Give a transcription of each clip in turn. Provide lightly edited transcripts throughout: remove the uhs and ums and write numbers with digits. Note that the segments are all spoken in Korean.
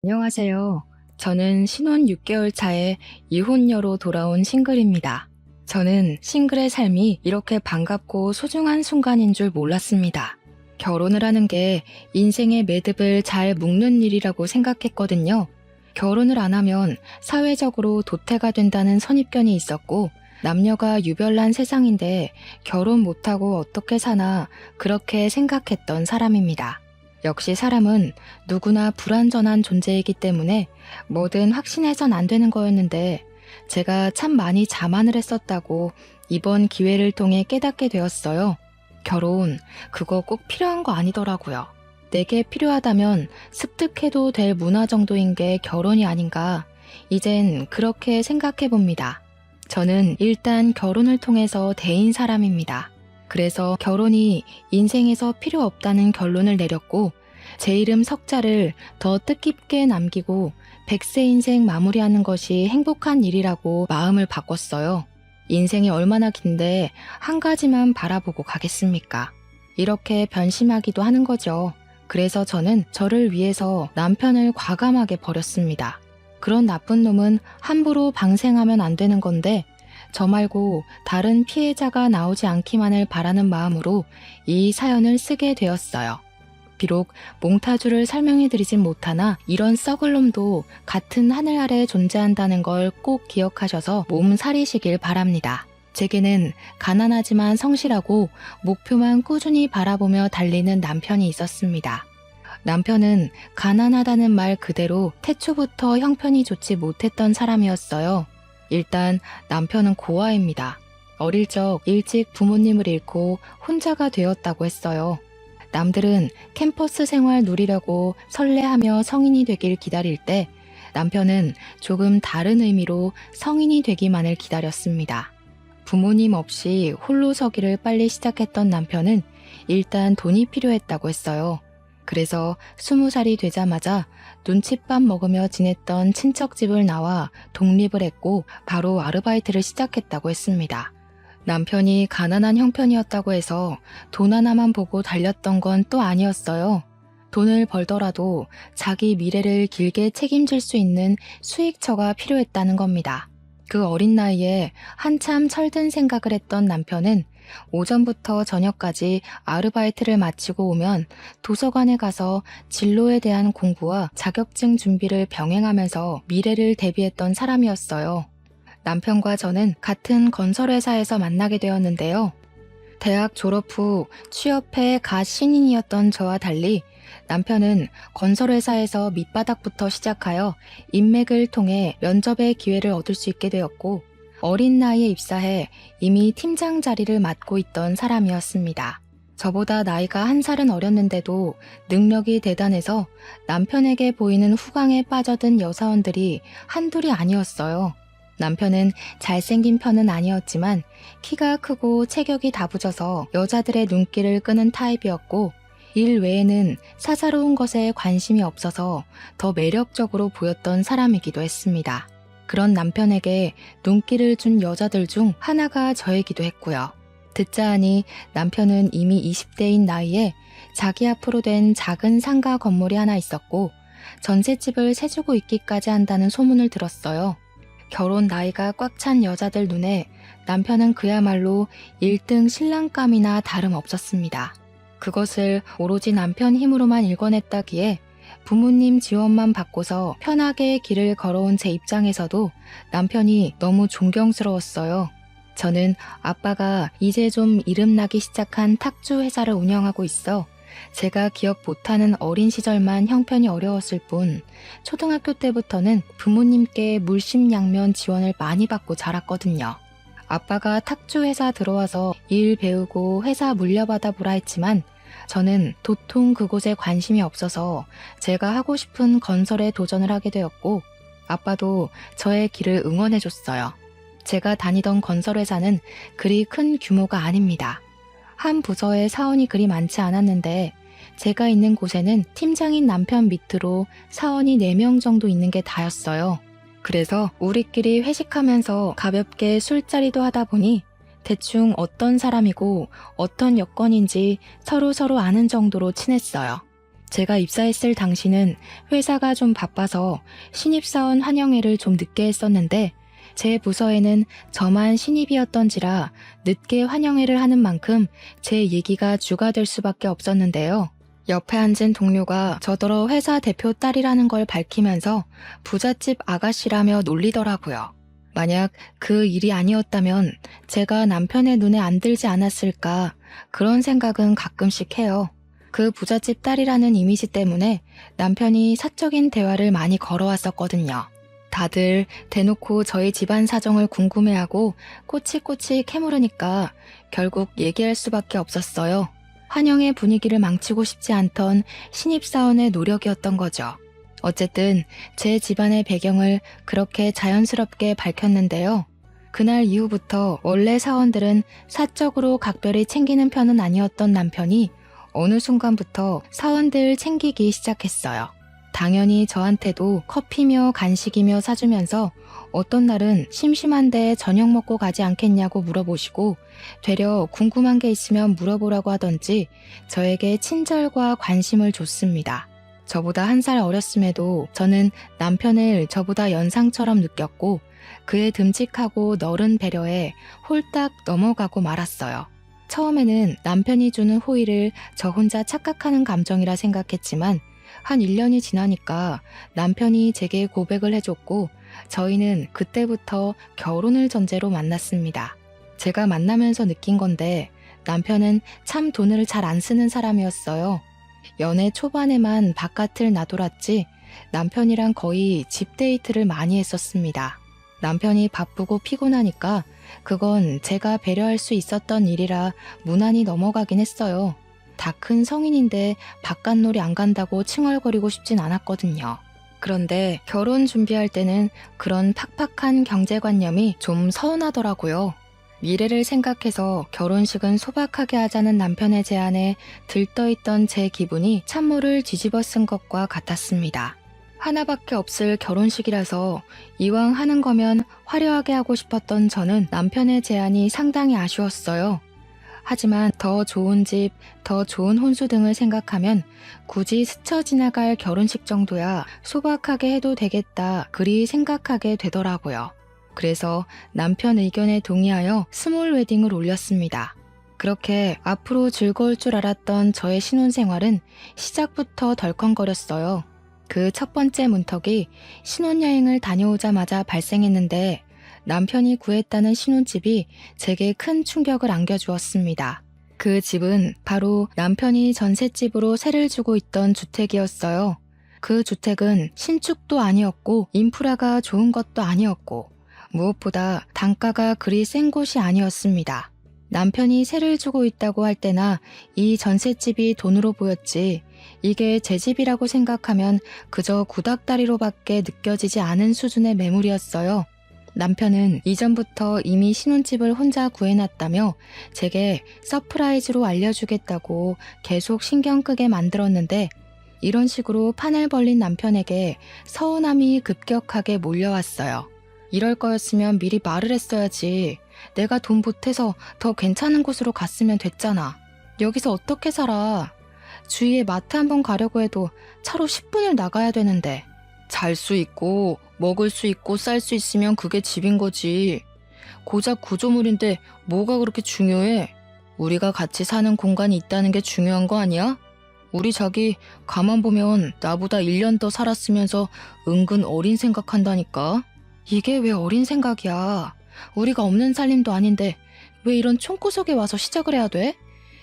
안녕하세요. 저는 신혼 6개월 차에 이혼녀로 돌아온 싱글입니다. 저는 싱글의 삶이 이렇게 반갑고 소중한 순간인 줄 몰랐습니다. 결혼을 하는 게 인생의 매듭을 잘 묶는 일이라고 생각했거든요. 결혼을 안 하면 사회적으로 도태가 된다는 선입견이 있었고, 남녀가 유별난 세상인데 결혼 못하고 어떻게 사나 그렇게 생각했던 사람입니다. 역시 사람은 누구나 불완전한 존재이기 때문에 뭐든 확신해선 안 되는 거였는데, 제가 참 많이 자만을 했었다고 이번 기회를 통해 깨닫게 되었어요. 결혼, 그거 꼭 필요한 거 아니더라고요. 내게 필요하다면 습득해도 될 문화 정도인 게 결혼이 아닌가, 이젠 그렇게 생각해 봅니다. 저는 일단 결혼을 통해서 대인 사람입니다. 그래서 결혼이 인생에서 필요 없다는 결론을 내렸고, 제 이름 석자를 더 뜻깊게 남기고 100세 인생 마무리하는 것이 행복한 일이라고 마음을 바꿨어요. 인생이 얼마나 긴데 한 가지만 바라보고 가겠습니까? 이렇게 변심하기도 하는 거죠. 그래서 저는 저를 위해서 남편을 과감하게 버렸습니다. 그런 나쁜 놈은 함부로 방생하면 안 되는 건데, 저 말고 다른 피해자가 나오지 않기만을 바라는 마음으로 이 사연을 쓰게 되었어요. 비록 몽타주를 설명해드리진 못하나 이런 썩을 놈도 같은 하늘 아래 존재한다는 걸 꼭 기억하셔서 몸살이시길 바랍니다. 제게는 가난하지만 성실하고 목표만 꾸준히 바라보며 달리는 남편이 있었습니다. 남편은 가난하다는 말 그대로 태초부터 형편이 좋지 못했던 사람이었어요. 일단 남편은 고아입니다. 어릴 적 일찍 부모님을 잃고 혼자가 되었다고 했어요. 남들은 캠퍼스 생활 누리려고 설레하며 성인이 되길 기다릴 때, 남편은 조금 다른 의미로 성인이 되기만을 기다렸습니다. 부모님 없이 홀로 서기를 빨리 시작했던 남편은 일단 돈이 필요했다고 했어요. 그래서 20살이 되자마자 눈칫밥 먹으며 지냈던 친척 집을 나와 독립을 했고 바로 아르바이트를 시작했다고 했습니다. 남편이 가난한 형편이었다고 해서 돈 하나만 보고 달렸던 건 또 아니었어요. 돈을 벌더라도 자기 미래를 길게 책임질 수 있는 수익처가 필요했다는 겁니다. 그 어린 나이에 한참 철든 생각을 했던 남편은 오전부터 저녁까지 아르바이트를 마치고 오면 도서관에 가서 진로에 대한 공부와 자격증 준비를 병행하면서 미래를 대비했던 사람이었어요. 남편과 저는 같은 건설회사에서 만나게 되었는데요. 대학 졸업 후 취업해 갓 신인이었던 저와 달리 남편은 건설회사에서 밑바닥부터 시작하여 인맥을 통해 면접의 기회를 얻을 수 있게 되었고, 어린 나이에 입사해 이미 팀장 자리를 맡고 있던 사람이었습니다. 저보다 나이가 1살은 어렸는데도 능력이 대단해서 남편에게 보이는 후광에 빠져든 여사원들이 한둘이 아니었어요. 남편은 잘생긴 편은 아니었지만 키가 크고 체격이 다부져서 여자들의 눈길을 끄는 타입이었고, 일 외에는 사사로운 것에 관심이 없어서 더 매력적으로 보였던 사람이기도 했습니다. 그런 남편에게 눈길을 준 여자들 중 하나가 저이기도 했고요. 듣자 하니 남편은 이미 20대인 나이에 자기 앞으로 된 작은 상가 건물이 하나 있었고 전셋집을 세주고 있기까지 한다는 소문을 들었어요. 결혼 나이가 꽉 찬 여자들 눈에 남편은 그야말로 1등 신랑감이나 다름없었습니다. 그것을 오로지 남편 힘으로만 일궈냈다기에 부모님 지원만 받고서 편하게 길을 걸어온 제 입장에서도 남편이 너무 존경스러웠어요. 저는 아빠가 이제 좀 이름나기 시작한 탁주 회사를 운영하고 있어 제가 기억 못하는 어린 시절만 형편이 어려웠을 뿐, 초등학교 때부터는 부모님께 물심양면 지원을 많이 받고 자랐거든요. 아빠가 탁주 회사 들어와서 일 배우고 회사 물려받아 보라 했지만 저는 도통 그곳에 관심이 없어서 제가 하고 싶은 건설에 도전을 하게 되었고, 아빠도 저의 길을 응원해줬어요. 제가 다니던 건설회사는 그리 큰 규모가 아닙니다. 한 부서에 사원이 그리 많지 않았는데 제가 있는 곳에는 팀장인 남편 밑으로 사원이 4명 정도 있는 게 다였어요. 그래서 우리끼리 회식하면서 가볍게 술자리도 하다 보니 대충 어떤 사람이고 어떤 여건인지 서로 아는 정도로 친했어요. 제가 입사했을 당시는 회사가 좀 바빠서 신입사원 환영회를 좀 늦게 했었는데 제 부서에는 저만 신입이었던지라 늦게 환영회를 하는 만큼 제 얘기가 주가 될 수밖에 없었는데요. 옆에 앉은 동료가 저더러 회사 대표 딸이라는 걸 밝히면서 부잣집 아가씨라며 놀리더라고요. 만약 그 일이 아니었다면 제가 남편의 눈에 안 들지 않았을까 그런 생각은 가끔씩 해요. 그 부잣집 딸이라는 이미지 때문에 남편이 사적인 대화를 많이 걸어왔었거든요. 다들 대놓고 저희 집안 사정을 궁금해하고 꼬치꼬치 캐물으니까 결국 얘기할 수밖에 없었어요. 환영의 분위기를 망치고 싶지 않던 신입사원의 노력이었던 거죠. 어쨌든 제 집안의 배경을 그렇게 자연스럽게 밝혔는데요. 그날 이후부터 원래 사원들은 사적으로 각별히 챙기는 편은 아니었던 남편이 어느 순간부터 사원들 챙기기 시작했어요. 당연히 저한테도 커피며 간식이며 사주면서 어떤 날은 심심한데 저녁 먹고 가지 않겠냐고 물어보시고 되려 궁금한 게 있으면 물어보라고 하던지 저에게 친절과 관심을 줬습니다. 저보다 1살 어렸음에도 저는 남편을 저보다 연상처럼 느꼈고 그의 듬직하고 너른 배려에 홀딱 넘어가고 말았어요. 처음에는 남편이 주는 호의를 저 혼자 착각하는 감정이라 생각했지만 한 1년이 지나니까 남편이 제게 고백을 해줬고 저희는 그때부터 결혼을 전제로 만났습니다. 제가 만나면서 느낀 건데 남편은 참 돈을 잘 안 쓰는 사람이었어요. 연애 초반에만 바깥을 나돌았지 남편이랑 거의 집 데이트를 많이 했었습니다. 남편이 바쁘고 피곤하니까 그건 제가 배려할 수 있었던 일이라 무난히 넘어가긴 했어요. 다 큰 성인인데 바깥놀이 안 간다고 칭얼거리고 싶진 않았거든요. 그런데 결혼 준비할 때는 그런 팍팍한 경제관념이 좀 서운하더라고요. 미래를 생각해서 결혼식은 소박하게 하자는 남편의 제안에 들떠있던 제 기분이 찬물을 뒤집어 쓴 것과 같았습니다. 하나밖에 없을 결혼식이라서 이왕 하는 거면 화려하게 하고 싶었던 저는 남편의 제안이 상당히 아쉬웠어요. 하지만 더 좋은 집, 더 좋은 혼수 등을 생각하면 굳이 스쳐 지나갈 결혼식 정도야 소박하게 해도 되겠다 그리 생각하게 되더라고요. 그래서 남편 의견에 동의하여 스몰 웨딩을 올렸습니다. 그렇게 앞으로 즐거울 줄 알았던 저의 신혼생활은 시작부터 덜컹거렸어요. 그 첫 번째 문턱이 신혼여행을 다녀오자마자 발생했는데 남편이 구했다는 신혼집이 제게 큰 충격을 안겨주었습니다. 그 집은 바로 남편이 전셋집으로 세를 주고 있던 주택이었어요. 그 주택은 신축도 아니었고 인프라가 좋은 것도 아니었고 무엇보다 단가가 그리 센 곳이 아니었습니다. 남편이 세를 주고 있다고 할 때나 이 전셋집이 돈으로 보였지 이게 제 집이라고 생각하면 그저 구닥다리로밖에 느껴지지 않은 수준의 매물이었어요. 남편은 이전부터 이미 신혼집을 혼자 구해놨다며 제게 서프라이즈로 알려주겠다고 계속 신경 끄게 만들었는데 이런 식으로 판을 벌린 남편에게 서운함이 급격하게 몰려왔어요. 이럴 거였으면 미리 말을 했어야지. 내가 돈 보태서 더 괜찮은 곳으로 갔으면 됐잖아. 여기서 어떻게 살아? 주위에 마트 한번 가려고 해도 차로 10분을 나가야 되는데. 잘 수 있고 먹을 수 있고 쌀 수 있으면 그게 집인 거지. 고작 구조물인데 뭐가 그렇게 중요해? 우리가 같이 사는 공간이 있다는 게 중요한 거 아니야? 우리 자기 가만 보면 나보다 1년 더 살았으면서 은근 어린 생각한다니까. 이게 왜 어린 생각이야? 우리가 없는 살림도 아닌데 왜 이런 총구석에 와서 시작을 해야 돼?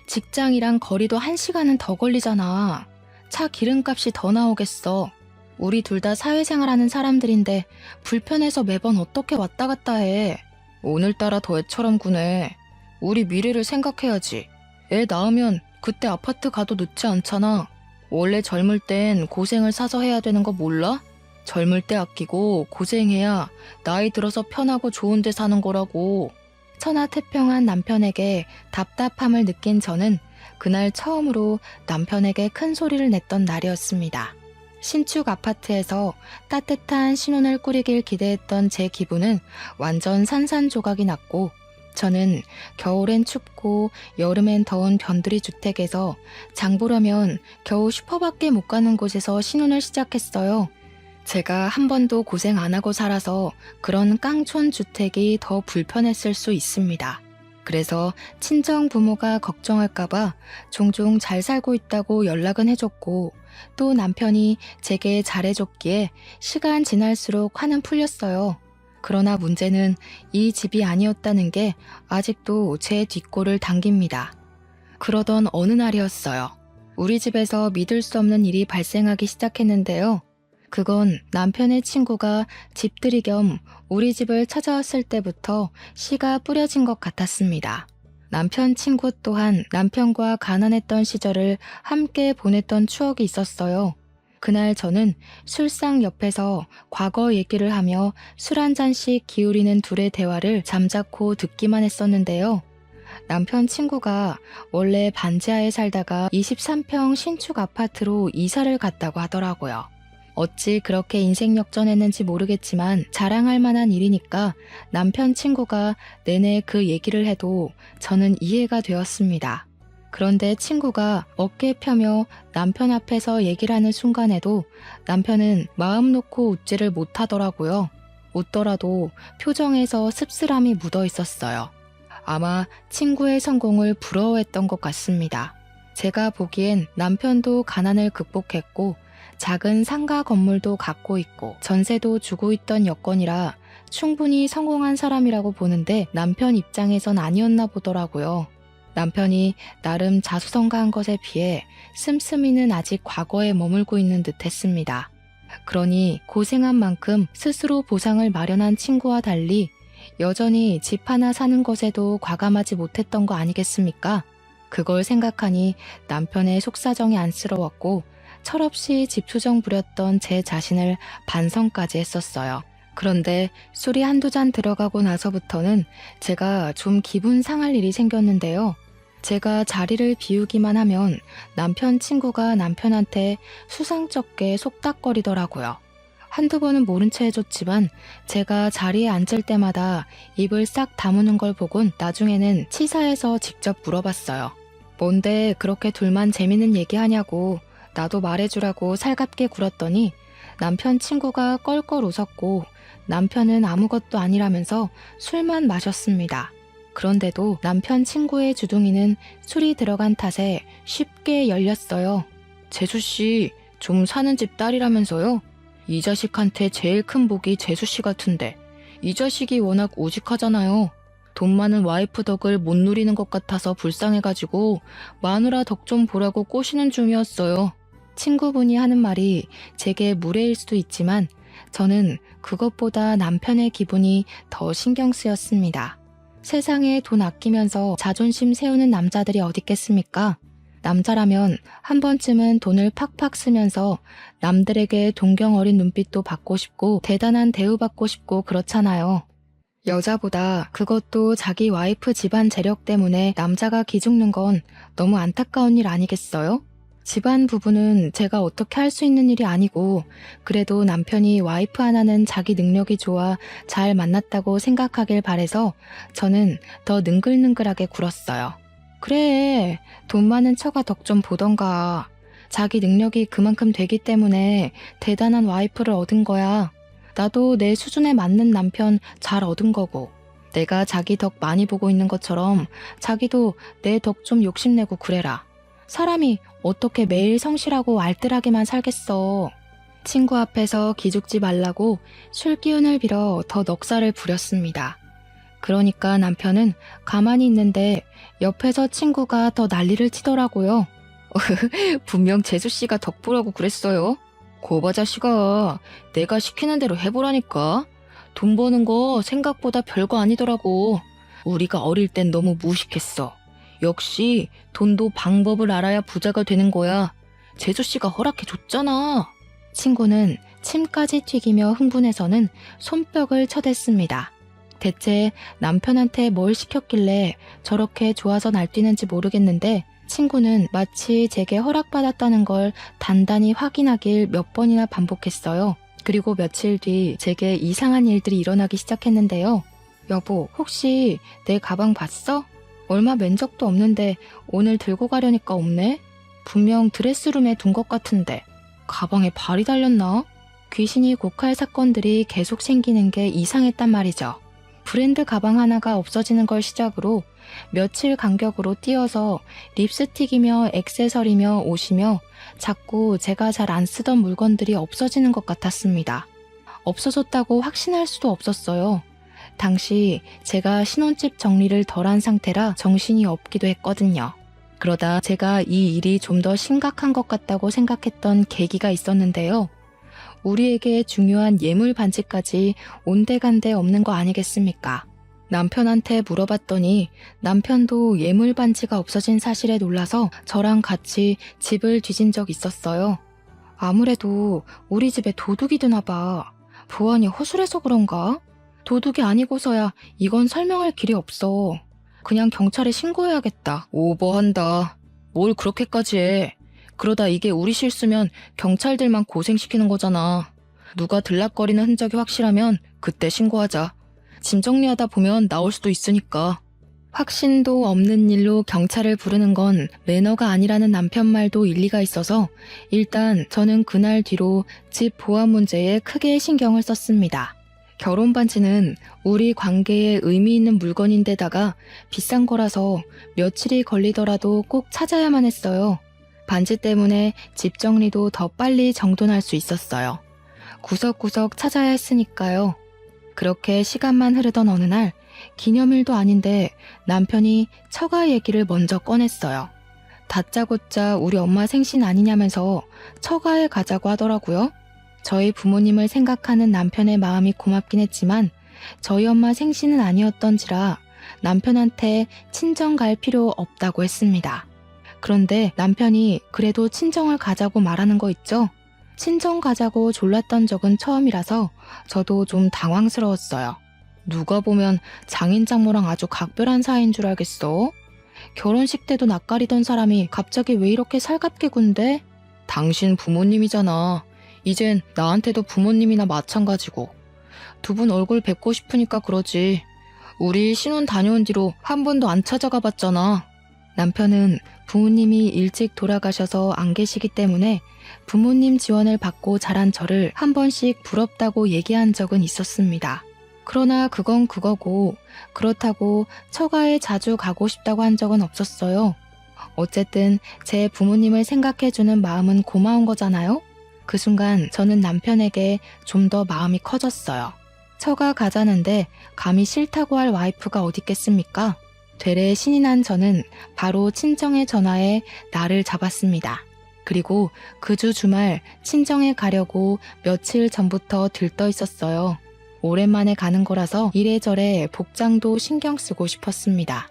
직장이랑 거리도 1시간은 더 걸리잖아. 차 기름값이 더 나오겠어. 우리 둘 다 사회생활하는 사람들인데 불편해서 매번 어떻게 왔다 갔다 해. 오늘따라 더 애처럼 구네. 우리 미래를 생각해야지. 애 낳으면 그때 아파트 가도 늦지 않잖아. 원래 젊을 땐 고생을 사서 해야 되는 거 몰라? 젊을 때 아끼고 고생해야 나이 들어서 편하고 좋은 데 사는 거라고. 천하태평한 남편에게 답답함을 느낀 저는 그날 처음으로 남편에게 큰 소리를 냈던 날이었습니다. 신축 아파트에서 따뜻한 신혼을 꾸리길 기대했던 제 기분은 완전 산산조각이 났고 저는 겨울엔 춥고 여름엔 더운 변두리 주택에서 장 보려면 겨우 슈퍼밖에 못 가는 곳에서 신혼을 시작했어요. 제가 한 번도 고생 안 하고 살아서 그런 깡촌 주택이 더 불편했을 수 있습니다. 그래서 친정 부모가 걱정할까봐 종종 잘 살고 있다고 연락은 해줬고, 또 남편이 제게 잘해줬기에 시간 지날수록 화는 풀렸어요. 그러나 문제는 이 집이 아니었다는 게 아직도 제 뒷골을 당깁니다. 그러던 어느 날이었어요. 우리 집에서 믿을 수 없는 일이 발생하기 시작했는데요. 그건 남편의 친구가 집들이 겸 우리 집을 찾아왔을 때부터 씨가 뿌려진 것 같았습니다. 남편 친구 또한 남편과 가난했던 시절을 함께 보냈던 추억이 있었어요. 그날 저는 술상 옆에서 과거 얘기를 하며 술 한 잔씩 기울이는 둘의 대화를 잠자코 듣기만 했었는데요. 남편 친구가 원래 반지하에 살다가 23평 신축 아파트로 이사를 갔다고 하더라고요. 어찌 그렇게 인생 역전했는지 모르겠지만 자랑할 만한 일이니까 남편 친구가 내내 그 얘기를 해도 저는 이해가 되었습니다. 그런데 친구가 어깨 펴며 남편 앞에서 얘기를 하는 순간에도 남편은 마음 놓고 웃지를 못하더라고요. 웃더라도 표정에서 씁쓸함이 묻어 있었어요. 아마 친구의 성공을 부러워했던 것 같습니다. 제가 보기엔 남편도 가난을 극복했고 작은 상가 건물도 갖고 있고 전세도 주고 있던 여건이라 충분히 성공한 사람이라고 보는데 남편 입장에선 아니었나 보더라고요. 남편이 나름 자수성가한 것에 비해 씀씀이는 아직 과거에 머물고 있는 듯 했습니다. 그러니 고생한 만큼 스스로 보상을 마련한 친구와 달리 여전히 집 하나 사는 것에도 과감하지 못했던 거 아니겠습니까? 그걸 생각하니 남편의 속사정이 안쓰러웠고 철없이 집투정 부렸던 제 자신을 반성까지 했었어요. 그런데 술이 한두 잔 들어가고 나서부터는 제가 좀 기분 상할 일이 생겼는데요. 제가 자리를 비우기만 하면 남편 친구가 남편한테 수상쩍게 속닥거리더라고요. 한두 번은 모른 채 해줬지만 제가 자리에 앉을 때마다 입을 싹 다무는 걸 보곤 나중에는 치사해서 직접 물어봤어요. 뭔데 그렇게 둘만 재밌는 얘기하냐고 나도 말해주라고 살갑게 굴었더니 남편 친구가 껄껄 웃었고 남편은 아무것도 아니라면서 술만 마셨습니다. 그런데도 남편 친구의 주둥이는 술이 들어간 탓에 쉽게 열렸어요. 재수씨, 좀 사는 집 딸이라면서요? 이 자식한테 제일 큰 복이 재수씨 같은데 이 자식이 워낙 우직하잖아요. 돈 많은 와이프 덕을 못 누리는 것 같아서 불쌍해가지고 마누라 덕 좀 보라고 꼬시는 중이었어요. 친구분이 하는 말이 제게 무례일 수도 있지만 저는 그것보다 남편의 기분이 더 신경 쓰였습니다. 세상에 돈 아끼면서 자존심 세우는 남자들이 어디 있겠습니까? 남자라면 한 번쯤은 돈을 팍팍 쓰면서 남들에게 동경 어린 눈빛도 받고 싶고 대단한 대우받고 싶고 그렇잖아요. 여자보다 그것도 자기 와이프 집안 재력 때문에 남자가 기죽는 건 너무 안타까운 일 아니겠어요? 집안 부부는 제가 어떻게 할 수 있는 일이 아니고 그래도 남편이 와이프 하나는 자기 능력이 좋아 잘 만났다고 생각하길 바래서 저는 더 능글능글하게 굴었어요. 그래, 돈 많은 처가 덕 좀 보던가. 자기 능력이 그만큼 되기 때문에 대단한 와이프를 얻은 거야. 나도 내 수준에 맞는 남편 잘 얻은 거고 내가 자기 덕 많이 보고 있는 것처럼 자기도 내 덕 좀 욕심내고 그래라. 사람이 어떻게 매일 성실하고 알뜰하게만 살겠어. 친구 앞에서 기죽지 말라고 술 기운을 빌어 더 넉살을 부렸습니다. 그러니까 남편은 가만히 있는데 옆에서 친구가 더 난리를 치더라고요. 분명 재수씨가 덕보라고 그랬어요. 고바 자식아, 내가 시키는 대로 해보라니까. 돈 버는 거 생각보다 별거 아니더라고. 우리가 어릴 땐 너무 무식했어. 역시 돈도 방법을 알아야 부자가 되는 거야. 재수씨가 허락해줬잖아. 친구는 침까지 튀기며 흥분해서는 손뼉을 쳐댔습니다. 대체 남편한테 뭘 시켰길래 저렇게 좋아서 날뛰는지 모르겠는데 친구는 마치 제게 허락받았다는 걸 단단히 확인하길 몇 번이나 반복했어요. 그리고 며칠 뒤 제게 이상한 일들이 일어나기 시작했는데요. 여보, 혹시 내 가방 봤어? 얼마 맨 적도 없는데 오늘 들고 가려니까 없네? 분명 드레스룸에 둔 것 같은데 가방에 발이 달렸나? 귀신이 곡할 사건들이 계속 생기는 게 이상했단 말이죠. 브랜드 가방 하나가 없어지는 걸 시작으로 며칠 간격으로 띄어서 립스틱이며 액세서리며 옷이며 자꾸 제가 잘 안 쓰던 물건들이 없어지는 것 같았습니다. 없어졌다고 확신할 수도 없었어요. 당시 제가 신혼집 정리를 덜한 상태라 정신이 없기도 했거든요. 그러다 제가 이 일이 좀 더 심각한 것 같다고 생각했던 계기가 있었는데요. 우리에게 중요한 예물 반지까지 온데간데 없는 거 아니겠습니까? 남편한테 물어봤더니 남편도 예물 반지가 없어진 사실에 놀라서 저랑 같이 집을 뒤진 적 있었어요. 아무래도 우리 집에 도둑이 드나 봐. 보안이 허술해서 그런가? 도둑이 아니고서야 이건 설명할 길이 없어. 그냥 경찰에 신고해야겠다. 오버한다. 뭘 그렇게까지 해. 그러다 이게 우리 실수면 경찰들만 고생시키는 거잖아. 누가 들락거리는 흔적이 확실하면 그때 신고하자. 짐 정리하다 보면 나올 수도 있으니까. 확신도 없는 일로 경찰을 부르는 건 매너가 아니라는 남편 말도 일리가 있어서 일단 저는 그날 뒤로 집 보안 문제에 크게 신경을 썼습니다. 결혼 반지는 우리 관계에 의미 있는 물건인데다가 비싼 거라서 며칠이 걸리더라도 꼭 찾아야만 했어요. 반지 때문에 집 정리도 더 빨리 정돈할 수 있었어요. 구석구석 찾아야 했으니까요. 그렇게 시간만 흐르던 어느 날 기념일도 아닌데 남편이 처가 얘기를 먼저 꺼냈어요. 다짜고짜 우리 엄마 생신 아니냐면서 처가에 가자고 하더라고요. 저희 부모님을 생각하는 남편의 마음이 고맙긴 했지만 저희 엄마 생신은 아니었던지라 남편한테 친정 갈 필요 없다고 했습니다. 그런데 남편이 그래도 친정을 가자고 말하는 거 있죠? 친정 가자고 졸랐던 적은 처음이라서 저도 좀 당황스러웠어요. 누가 보면 장인장모랑 아주 각별한 사이인 줄 알겠어? 결혼식 때도 낯가리던 사람이 갑자기 왜 이렇게 살갑게 군대? 당신 부모님이잖아. 이젠 나한테도 부모님이나 마찬가지고. 두 분 얼굴 뵙고 싶으니까 그러지. 우리 신혼 다녀온 뒤로 한 번도 안 찾아가 봤잖아. 남편은 부모님이 일찍 돌아가셔서 안 계시기 때문에 부모님 지원을 받고 자란 저를 한 번씩 부럽다고 얘기한 적은 있었습니다. 그러나 그건 그거고 그렇다고 처가에 자주 가고 싶다고 한 적은 없었어요. 어쨌든 제 부모님을 생각해주는 마음은 고마운 거잖아요. 그 순간 저는 남편에게 좀 더 마음이 커졌어요. 처가 가자는데 감히 싫다고 할 와이프가 어딨겠습니까? 되레 신이 난 저는 바로 친정에 전화해 날을 잡았습니다. 그리고 그 주 주말 친정에 가려고 며칠 전부터 들떠 있었어요. 오랜만에 가는 거라서 이래저래 복장도 신경 쓰고 싶었습니다.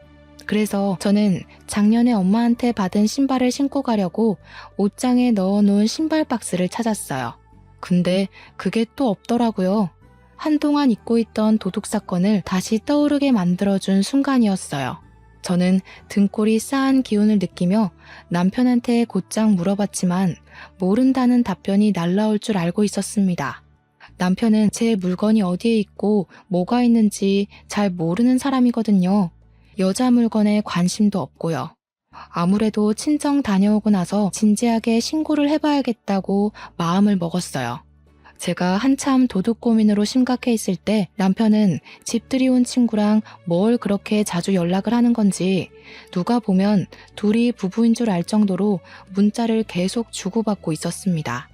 그래서 저는 작년에 엄마한테 받은 신발을 신고 가려고 옷장에 넣어놓은 신발 박스를 찾았어요. 근데 그게 또 없더라고요. 한동안 잊고 있던 도둑 사건을 다시 떠오르게 만들어준 순간이었어요. 저는 등골이 싸한 기운을 느끼며 남편한테 곧장 물어봤지만 모른다는 답변이 날라올 줄 알고 있었습니다. 남편은 제 물건이 어디에 있고 뭐가 있는지 잘 모르는 사람이거든요. 여자 물건에 관심도 없고요. 아무래도 친정 다녀오고 나서 진지하게 신고를 해봐야겠다고 마음을 먹었어요. 제가 한참 도둑 고민으로 심각해 있을 때 남편은 집들이 온 친구랑 뭘 그렇게 자주 연락을 하는 건지 누가 보면 둘이 부부인 줄 알 정도로 문자를 계속 주고받고 있었습니다.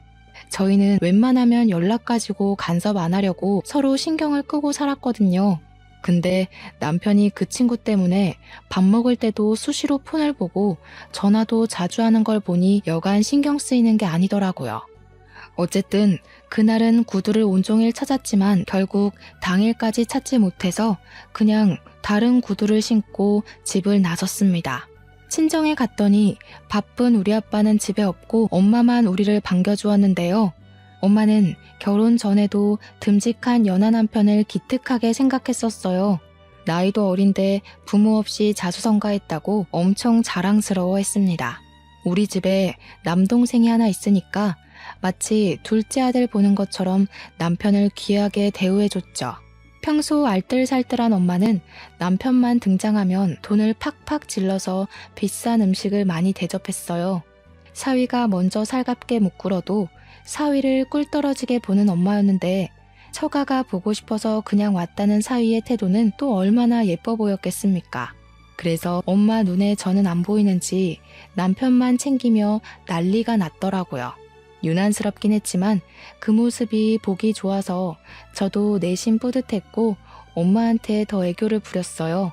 저희는 웬만하면 연락 가지고 간섭 안 하려고 서로 신경을 끄고 살았거든요. 근데 남편이 그 친구 때문에 밥 먹을 때도 수시로 폰을 보고 전화도 자주 하는 걸 보니 여간 신경 쓰이는 게 아니더라고요. 어쨌든 그날은 구두를 온종일 찾았지만 결국 당일까지 찾지 못해서 그냥 다른 구두를 신고 집을 나섰습니다. 친정에 갔더니 바쁜 우리 아빠는 집에 없고 엄마만 우리를 반겨주었는데요. 엄마는 결혼 전에도 듬직한 연하 남편을 기특하게 생각했었어요. 나이도 어린데 부모 없이 자수성가했다고 엄청 자랑스러워했습니다. 우리 집에 남동생이 하나 있으니까 마치 둘째 아들 보는 것처럼 남편을 귀하게 대우해줬죠. 평소 알뜰살뜰한 엄마는 남편만 등장하면 돈을 팍팍 질러서 비싼 음식을 많이 대접했어요. 사위가 먼저 살갑게 무꾸러도 사위를 꿀 떨어지게 보는 엄마였는데 처가가 보고 싶어서 그냥 왔다는 사위의 태도는 또 얼마나 예뻐 보였겠습니까? 그래서 엄마 눈에 저는 안 보이는지 남편만 챙기며 난리가 났더라고요. 유난스럽긴 했지만 그 모습이 보기 좋아서 저도 내심 뿌듯했고 엄마한테 더 애교를 부렸어요.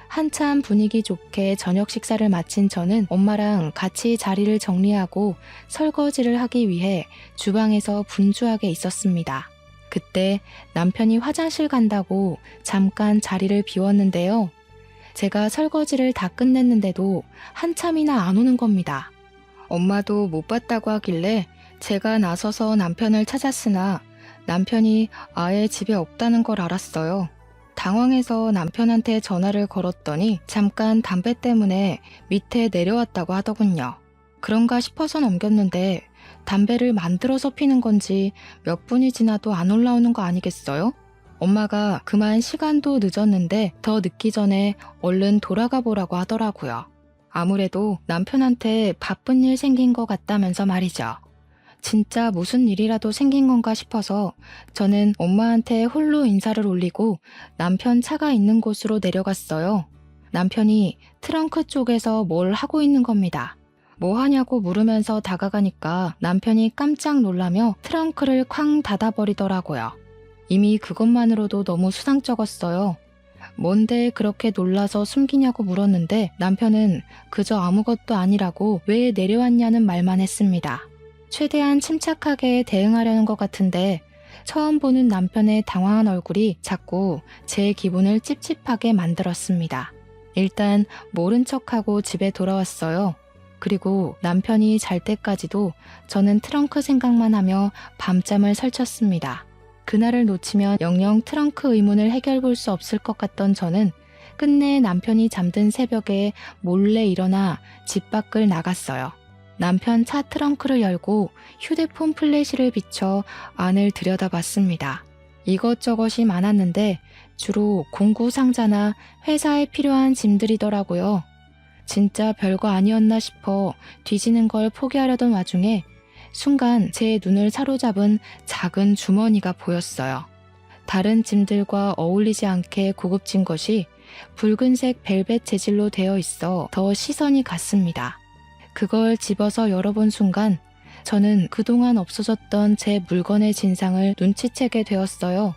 한참 분위기 좋게 저녁 식사를 마친 저는 엄마랑 같이 자리를 정리하고 설거지를 하기 위해 주방에서 분주하게 있었습니다. 그때 남편이 화장실 간다고 잠깐 자리를 비웠는데요. 제가 설거지를 다 끝냈는데도 한참이나 안 오는 겁니다. 엄마도 못 봤다고 하길래 제가 나서서 남편을 찾았으나 남편이 아예 집에 없다는 걸 알았어요. 당황해서 남편한테 전화를 걸었더니 잠깐 담배 때문에 밑에 내려왔다고 하더군요. 그런가 싶어서 넘겼는데 담배를 만들어서 피는 건지 몇 분이 지나도 안 올라오는 거 아니겠어요? 엄마가 그만 시간도 늦었는데 더 늦기 전에 얼른 돌아가 보라고 하더라고요. 아무래도 남편한테 바쁜 일 생긴 것 같다면서 말이죠. 진짜 무슨 일이라도 생긴 건가 싶어서 저는 엄마한테 홀로 인사를 올리고 남편 차가 있는 곳으로 내려갔어요. 남편이 트렁크 쪽에서 뭘 하고 있는 겁니다. 뭐 하냐고 물으면서 다가가니까 남편이 깜짝 놀라며 트렁크를 쾅 닫아버리더라고요. 이미 그것만으로도 너무 수상쩍었어요. 뭔데 그렇게 놀라서 숨기냐고 물었는데 남편은 그저 아무것도 아니라고 왜 내려왔냐는 말만 했습니다. 최대한 침착하게 대응하려는 것 같은데 처음 보는 남편의 당황한 얼굴이 자꾸 제 기분을 찝찝하게 만들었습니다. 일단 모른 척하고 집에 돌아왔어요. 그리고 남편이 잘 때까지도 저는 트렁크 생각만 하며 밤잠을 설쳤습니다. 그날을 놓치면 영영 트렁크 의문을 해결 볼 수 없을 것 같던 저는 끝내 남편이 잠든 새벽에 몰래 일어나 집 밖을 나갔어요. 남편 차 트렁크를 열고 휴대폰 플래시를 비춰 안을 들여다봤습니다. 이것저것이 많았는데 주로 공구 상자나 회사에 필요한 짐들이더라고요. 진짜 별거 아니었나 싶어 뒤지는 걸 포기하려던 와중에 순간 제 눈을 사로잡은 작은 주머니가 보였어요. 다른 짐들과 어울리지 않게 고급진 것이 붉은색 벨벳 재질로 되어 있어 더 시선이 갔습니다. 그걸 집어서 열어본 순간 저는 그동안 없어졌던 제 물건의 진상을 눈치채게 되었어요.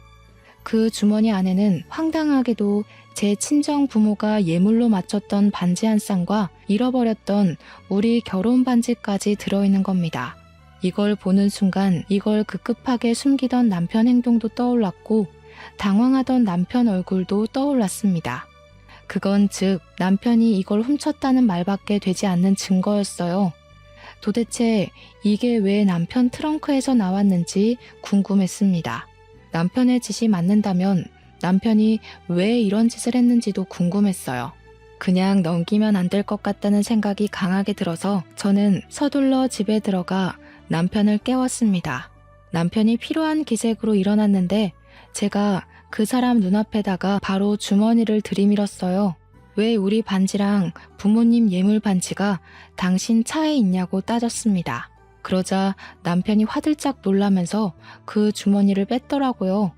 그 주머니 안에는 황당하게도 제 친정 부모가 예물로 맞췄던 반지 한 쌍과 잃어버렸던 우리 결혼 반지까지 들어있는 겁니다. 이걸 보는 순간 이걸 급급하게 숨기던 남편 행동도 떠올랐고 당황하던 남편 얼굴도 떠올랐습니다. 그건 즉 남편이 이걸 훔쳤다는 말밖에 되지 않는 증거였어요. 도대체 이게 왜 남편 트렁크에서 나왔는지 궁금했습니다. 남편의 짓이 맞는다면 남편이 왜 이런 짓을 했는지도 궁금했어요. 그냥 넘기면 안 될 것 같다는 생각이 강하게 들어서 저는 서둘러 집에 들어가 남편을 깨웠습니다. 남편이 피로한 기색으로 일어났는데 제가 그 사람 눈앞에다가 바로 주머니를 들이밀었어요. 왜 우리 반지랑 부모님 예물 반지가 당신 차에 있냐고 따졌습니다. 그러자 남편이 화들짝 놀라면서 그 주머니를 뺐더라고요.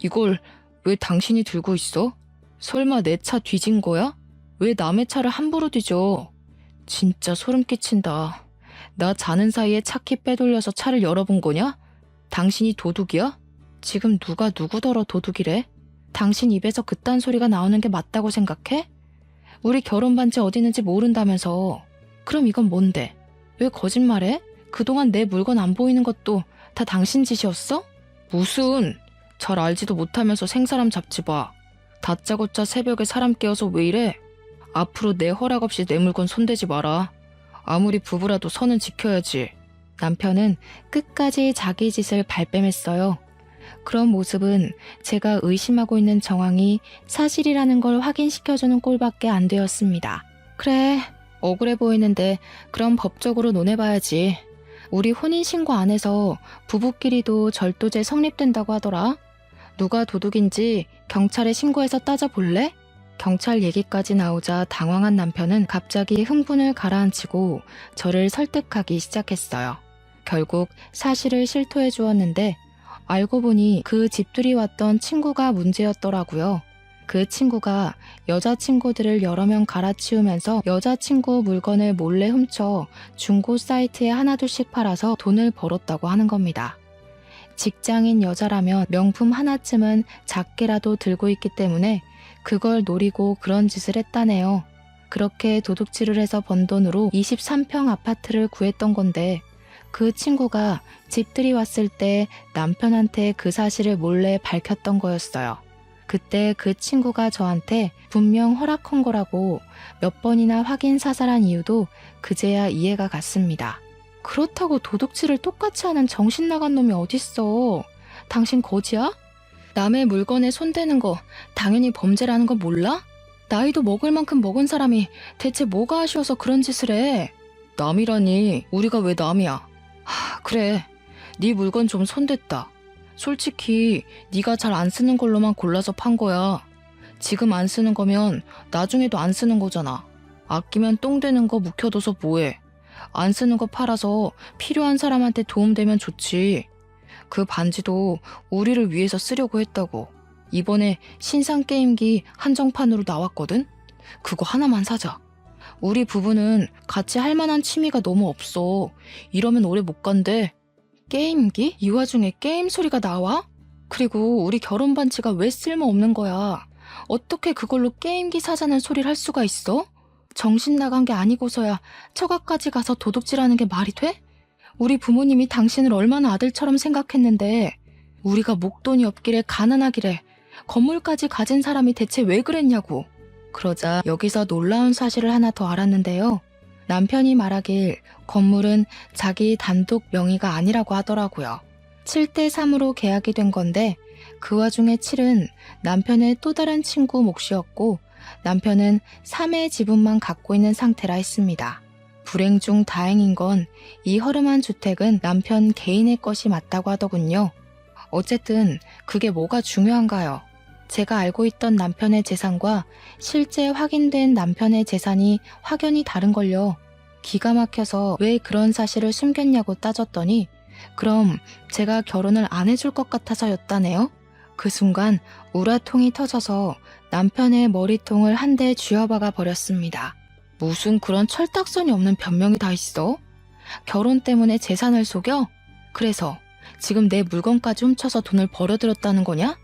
이걸 왜 당신이 들고 있어? 설마 내 차 뒤진 거야? 왜 남의 차를 함부로 뒤져? 진짜 소름 끼친다. 나 자는 사이에 차키 빼돌려서 차를 열어본 거냐? 당신이 도둑이야? 지금 누가 누구더러 도둑이래? 당신 입에서 그딴 소리가 나오는 게 맞다고 생각해? 우리 결혼 반지 어디 있는지 모른다면서. 그럼 이건 뭔데? 왜 거짓말해? 그동안 내 물건 안 보이는 것도 다 당신 짓이었어? 무슨? 잘 알지도 못하면서 생사람 잡지 마. 다짜고짜 새벽에 사람 깨워서 왜 이래? 앞으로 내 허락 없이 내 물건 손대지 마라. 아무리 부부라도 선은 지켜야지. 남편은 끝까지 자기 짓을 발뺌했어요. 그런 모습은 제가 의심하고 있는 정황이 사실이라는 걸 확인시켜주는 꼴밖에 안 되었습니다. 그래, 억울해 보이는데 그럼 법적으로 논해봐야지. 우리 혼인신고 안 해서 부부끼리도 절도죄 성립된다고 하더라. 누가 도둑인지 경찰에 신고해서 따져볼래? 경찰 얘기까지 나오자 당황한 남편은 갑자기 흥분을 가라앉히고 저를 설득하기 시작했어요. 결국 사실을 실토해 주었는데 알고 보니 그 집들이 왔던 친구가 문제였더라고요. 그 친구가 여자친구들을 여러 명 갈아치우면서 여자친구 물건을 몰래 훔쳐 중고 사이트에 하나둘씩 팔아서 돈을 벌었다고 하는 겁니다. 직장인 여자라면 명품 하나쯤은 작게라도 들고 있기 때문에 그걸 노리고 그런 짓을 했다네요. 그렇게 도둑질을 해서 번 돈으로 23평 아파트를 구했던 건데 그 친구가 집들이 왔을 때 남편한테 그 사실을 몰래 밝혔던 거였어요. 그때 그 친구가 저한테 분명 허락한 거라고 몇 번이나 확인 사살한 이유도 그제야 이해가 갔습니다. 그렇다고 도둑질을 똑같이 하는 정신 나간 놈이 어딨어. 당신 거지야? 남의 물건에 손대는 거 당연히 범죄라는 거 몰라? 나이도 먹을 만큼 먹은 사람이 대체 뭐가 아쉬워서 그런 짓을 해? 남이라니 우리가 왜 남이야? 그래, 네 물건 좀 손댔다. 솔직히 네가 잘 안 쓰는 걸로만 골라서 판 거야. 지금 안 쓰는 거면 나중에도 안 쓰는 거잖아. 아끼면 똥 되는 거 묵혀둬서 뭐해. 안 쓰는 거 팔아서 필요한 사람한테 도움되면 좋지. 그 반지도 우리를 위해서 쓰려고 했다고. 이번에 신상 게임기 한정판으로 나왔거든? 그거 하나만 사자. 우리 부부는 같이 할 만한 취미가 너무 없어. 이러면 오래 못 간대. 게임기? 이 와중에 게임 소리가 나와? 그리고 우리 결혼 반지가 왜 쓸모없는 거야? 어떻게 그걸로 게임기 사자는 소리를 할 수가 있어? 정신 나간 게 아니고서야 처가까지 가서 도둑질하는 게 말이 돼? 우리 부모님이 당신을 얼마나 아들처럼 생각했는데 우리가 목돈이 없기래 가난하기래 건물까지 가진 사람이 대체 왜 그랬냐고. 그러자 여기서 놀라운 사실을 하나 더 알았는데요. 남편이 말하길 건물은 자기 단독 명의가 아니라고 하더라고요. 7대3으로 계약이 된 건데 그 와중에 7은 남편의 또 다른 친구 몫이었고 남편은 3의 지분만 갖고 있는 상태라 했습니다. 불행 중 다행인 건 이 허름한 주택은 남편 개인의 것이 맞다고 하더군요. 어쨌든 그게 뭐가 중요한가요? 제가 알고 있던 남편의 재산과 실제 확인된 남편의 재산이 확연히 다른걸요. 기가 막혀서 왜 그런 사실을 숨겼냐고 따졌더니 그럼 제가 결혼을 안 해줄 것 같아서였다네요. 그 순간 우라통이 터져서 남편의 머리통을 한 대 쥐어박아 버렸습니다. 무슨 그런 철딱선이 없는 변명이 다 있어? 결혼 때문에 재산을 속여? 그래서 지금 내 물건까지 훔쳐서 돈을 벌어들였다는 거냐?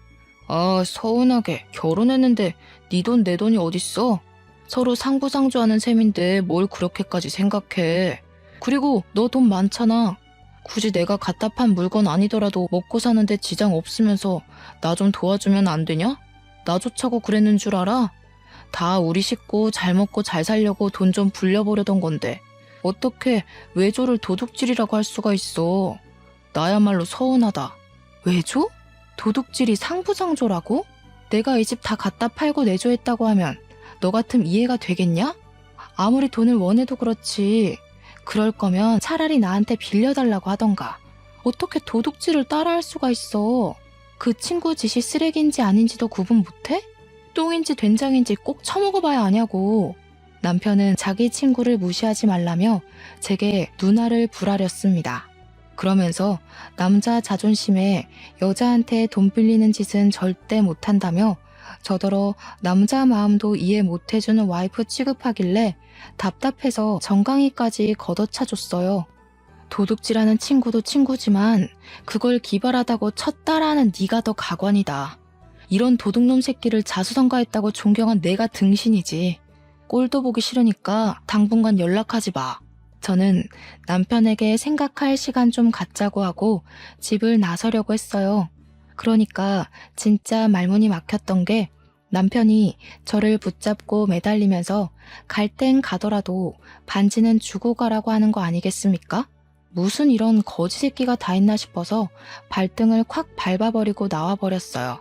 아, 서운하게. 결혼했는데 네 돈 내 돈이 어딨어? 서로 상부상조하는 셈인데 뭘 그렇게까지 생각해. 그리고 너 돈 많잖아. 굳이 내가 갖다 판 물건 아니더라도 먹고 사는데 지장 없으면서 나 좀 도와주면 안 되냐? 나 좋자고 그랬는 줄 알아? 다 우리 식구 잘 먹고 잘 살려고 돈 좀 불려보려던 건데 어떻게 외조를 도둑질이라고 할 수가 있어. 나야말로 서운하다. 외조? 도둑질이 상부상조라고? 내가 이 집 다 갖다 팔고 내조했다고 하면 너 같으면 이해가 되겠냐? 아무리 돈을 원해도 그렇지. 그럴 거면 차라리 나한테 빌려달라고 하던가. 어떻게 도둑질을 따라할 수가 있어. 그 친구 짓이 쓰레기인지 아닌지도 구분 못해? 똥인지 된장인지 꼭 처먹어봐야 아냐고. 남편은 자기 친구를 무시하지 말라며 제게 누나를 불아렸습니다. 그러면서 남자 자존심에 여자한테 돈 빌리는 짓은 절대 못한다며 저더러 남자 마음도 이해 못해주는 와이프 취급하길래 답답해서 정강이까지 걷어차줬어요. 도둑질하는 친구도 친구지만 그걸 기발하다고 첫 따라하는 네가 더 가관이다. 이런 도둑놈 새끼를 자수성가했다고 존경한 내가 등신이지. 꼴도 보기 싫으니까 당분간 연락하지 마. 저는 남편에게 생각할 시간 좀 갖자고 하고 집을 나서려고 했어요. 그러니까 진짜 말문이 막혔던 게 남편이 저를 붙잡고 매달리면서 갈 땐 가더라도 반지는 주고 가라고 하는 거 아니겠습니까? 무슨 이런 거지 새끼가 다 있나 싶어서 발등을 콱 밟아버리고 나와버렸어요.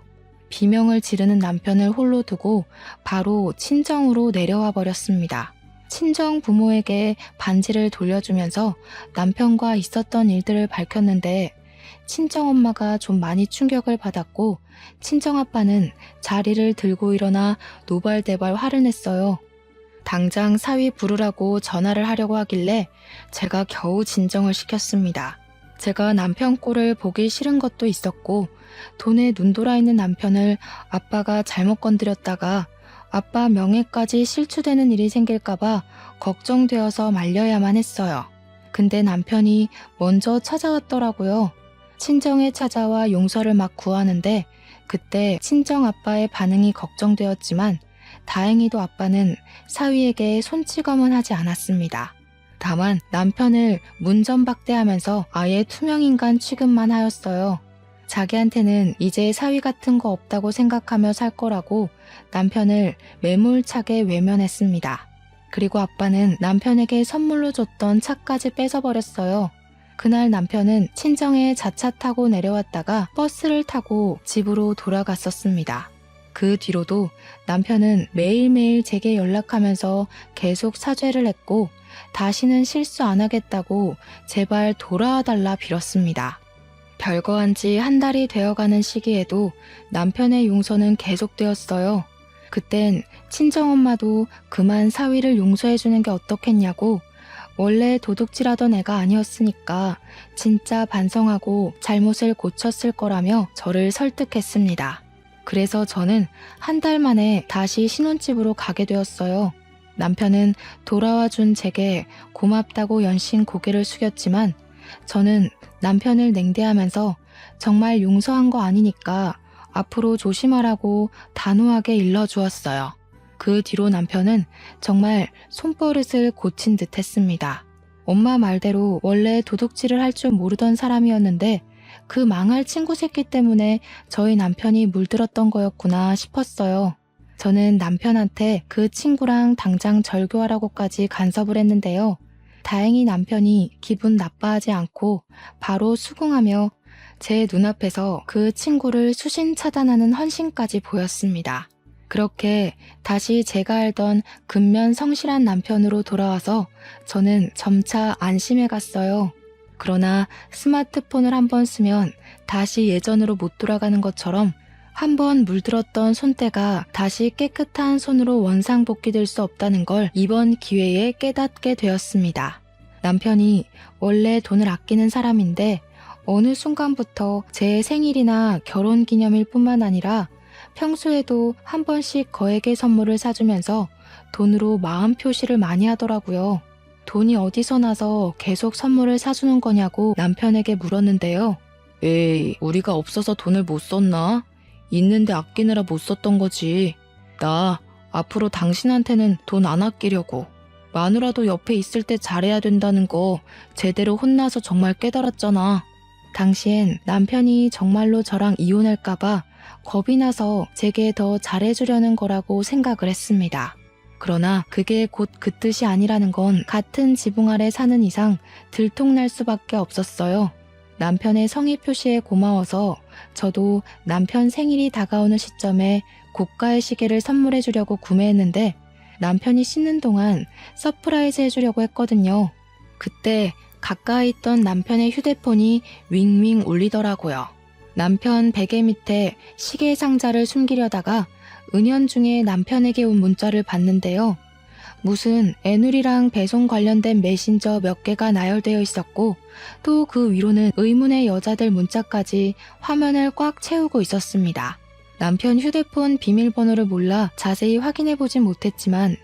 비명을 지르는 남편을 홀로 두고 바로 친정으로 내려와 버렸습니다. 친정 부모에게 반지를 돌려주면서 남편과 있었던 일들을 밝혔는데 친정엄마가 좀 많이 충격을 받았고 친정아빠는 자리를 들고 일어나 노발대발 화를 냈어요. 당장 사위 부르라고 전화를 하려고 하길래 제가 겨우 진정을 시켰습니다. 제가 남편 꼴을 보기 싫은 것도 있었고 돈에 눈돌아 있는 남편을 아빠가 잘못 건드렸다가 아빠 명예까지 실추되는 일이 생길까봐 걱정되어서 말려야만 했어요. 근데 남편이 먼저 찾아왔더라고요. 친정에 찾아와 용서를 막 구하는데 그때 친정 아빠의 반응이 걱정되었지만 다행히도 아빠는 사위에게 손찌검은 하지 않았습니다. 다만 남편을 문전박대하면서 아예 투명인간 취급만 하였어요. 자기한테는 이제 사위 같은 거 없다고 생각하며 살 거라고 남편을 매몰차게 외면했습니다. 그리고 아빠는 남편에게 선물로 줬던 차까지 뺏어버렸어요. 그날 남편은 친정에 자차 타고 내려왔다가 버스를 타고 집으로 돌아갔었습니다. 그 뒤로도 남편은 매일매일 제게 연락하면서 계속 사죄를 했고 다시는 실수 안 하겠다고 제발 돌아와 달라 빌었습니다. 별거한 지 한 달이 되어가는 시기에도 남편의 용서는 계속되었어요. 그땐 친정엄마도 그만 사위를 용서해주는 게 어떻겠냐고 원래 도둑질하던 애가 아니었으니까 진짜 반성하고 잘못을 고쳤을 거라며 저를 설득했습니다. 그래서 저는 한 달 만에 다시 신혼집으로 가게 되었어요. 남편은 돌아와 준 제게 고맙다고 연신 고개를 숙였지만 저는 남편을 냉대하면서 정말 용서한 거 아니니까 앞으로 조심하라고 단호하게 일러주었어요. 그 뒤로 남편은 정말 손버릇을 고친 듯 했습니다. 엄마 말대로 원래 도둑질을 할 줄 모르던 사람이었는데 그 망할 친구 새끼 때문에 저희 남편이 물들었던 거였구나 싶었어요. 저는 남편한테 그 친구랑 당장 절교하라고까지 간섭을 했는데요. 다행히 남편이 기분 나빠하지 않고 바로 수긍하며 제 눈앞에서 그 친구를 수신 차단하는 헌신까지 보였습니다. 그렇게 다시 제가 알던 근면 성실한 남편으로 돌아와서 저는 점차 안심해 갔어요. 그러나 스마트폰을 한번 쓰면 다시 예전으로 못 돌아가는 것처럼 한번 물들었던 손때가 다시 깨끗한 손으로 원상복귀될 수 없다는 걸 이번 기회에 깨닫게 되었습니다. 남편이 원래 돈을 아끼는 사람인데 어느 순간부터 제 생일이나 결혼기념일 뿐만 아니라 평소에도 한 번씩 거액의 선물을 사주면서 돈으로 마음 표시를 많이 하더라고요. 돈이 어디서 나서 계속 선물을 사주는 거냐고 남편에게 물었는데요. 에이, 우리가 없어서 돈을 못 썼나? 있는데 아끼느라 못 썼던 거지. 나 앞으로 당신한테는 돈 안 아끼려고. 마누라도 옆에 있을 때 잘해야 된다는 거 제대로 혼나서 정말 깨달았잖아. 당시엔 남편이 정말로 저랑 이혼할까봐 겁이 나서 제게 더 잘해주려는 거라고 생각을 했습니다. 그러나 그게 곧 그 뜻이 아니라는 건 같은 지붕 아래 사는 이상 들통날 수밖에 없었어요. 남편의 성의 표시에 고마워서 저도 남편 생일이 다가오는 시점에 고가의 시계를 선물해 주려고 구매했는데 남편이 씻는 동안 서프라이즈 해주려고 했거든요. 그때 가까이 있던 남편의 휴대폰이 윙윙 울리더라고요. 남편 베개 밑에 시계 상자를 숨기려다가 은연중에 남편에게 온 문자를 봤는데요. 무슨 애누리랑 배송 관련된 메신저 몇 개가 나열되어 있었고 또 그 위로는 의문의 여자들 문자까지 화면을 꽉 채우고 있었습니다. 남편 휴대폰 비밀번호를 몰라 자세히 확인해보진 못했지만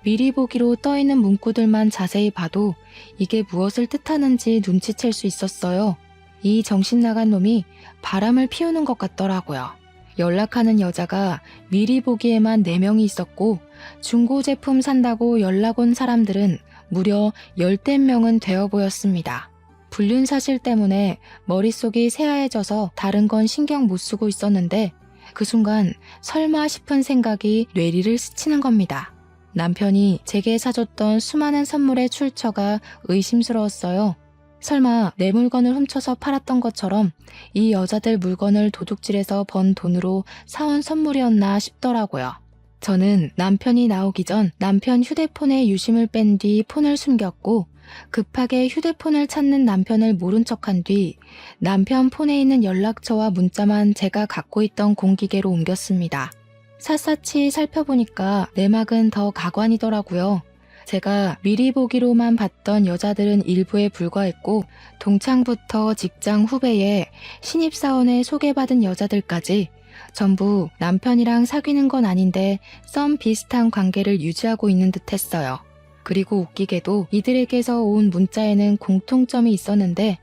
미리 보기로 떠있는 문구들만 자세히 봐도 이게 무엇을 뜻하는지 눈치챌 수 있었어요. 이 정신나간 놈이 바람을 피우는 것 같더라고요. 연락하는 여자가 미리 보기에만 4명이 있었고 중고 제품 산다고 연락 온 사람들은 무려 10대명은 되어 보였습니다. 불륜 사실 때문에 머릿속이 새하얘져서 다른 건 신경 못 쓰고 있었는데 그 순간 설마 싶은 생각이 뇌리를 스치는 겁니다. 남편이 제게 사줬던 수많은 선물의 출처가 의심스러웠어요. 설마 내 물건을 훔쳐서 팔았던 것처럼 이 여자들 물건을 도둑질해서 번 돈으로 사온 선물이었나 싶더라고요. 저는 남편이 나오기 전 남편 휴대폰에 유심을 뺀 뒤 폰을 숨겼고 급하게 휴대폰을 찾는 남편을 모른 척한 뒤 남편 폰에 있는 연락처와 문자만 제가 갖고 있던 공기계로 옮겼습니다. 샅샅이 살펴보니까 내막은 더 가관이더라고요. 제가 미리 보기로만 봤던 여자들은 일부에 불과했고 동창부터 직장 후배에 신입사원에 소개받은 여자들까지 전부 남편이랑 사귀는 건 아닌데 썸 비슷한 관계를 유지하고 있는 듯 했어요. 그리고 웃기게도 이들에게서 온 문자에는 공통점이 있었는데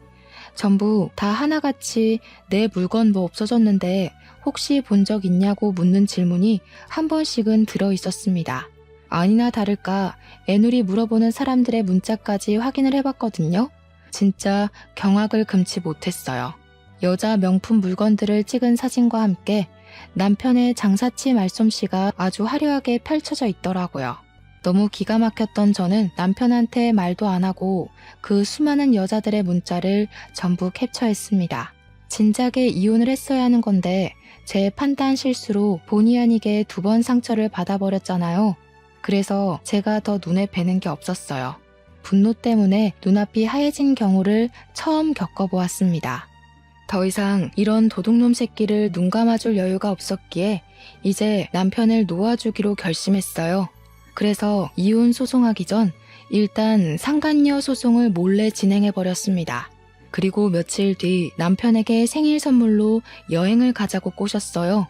전부 다 하나같이 내 물건 뭐 없어졌는데 혹시 본 적 있냐고 묻는 질문이 한 번씩은 들어 있었습니다. 아니나 다를까 애누리 물어보는 사람들의 문자까지 확인을 해봤거든요. 진짜 경악을 금치 못했어요. 여자 명품 물건들을 찍은 사진과 함께 남편의 장사치 말솜씨가 아주 화려하게 펼쳐져 있더라고요. 너무 기가 막혔던 저는 남편한테 말도 안 하고 그 수많은 여자들의 문자를 전부 캡처했습니다. 진작에 이혼을 했어야 하는 건데 제 판단 실수로 본의 아니게 2번 상처를 받아버렸잖아요. 그래서 제가 더 눈에 뵈는 게 없었어요. 분노 때문에 눈앞이 하얘진 경우를 처음 겪어보았습니다. 더 이상 이런 도둑놈 새끼를 눈 감아줄 여유가 없었기에 이제 남편을 놓아주기로 결심했어요. 그래서 이혼 소송하기 전 일단 상간녀 소송을 몰래 진행해버렸습니다. 그리고 며칠 뒤 남편에게 생일 선물로 여행을 가자고 꼬셨어요.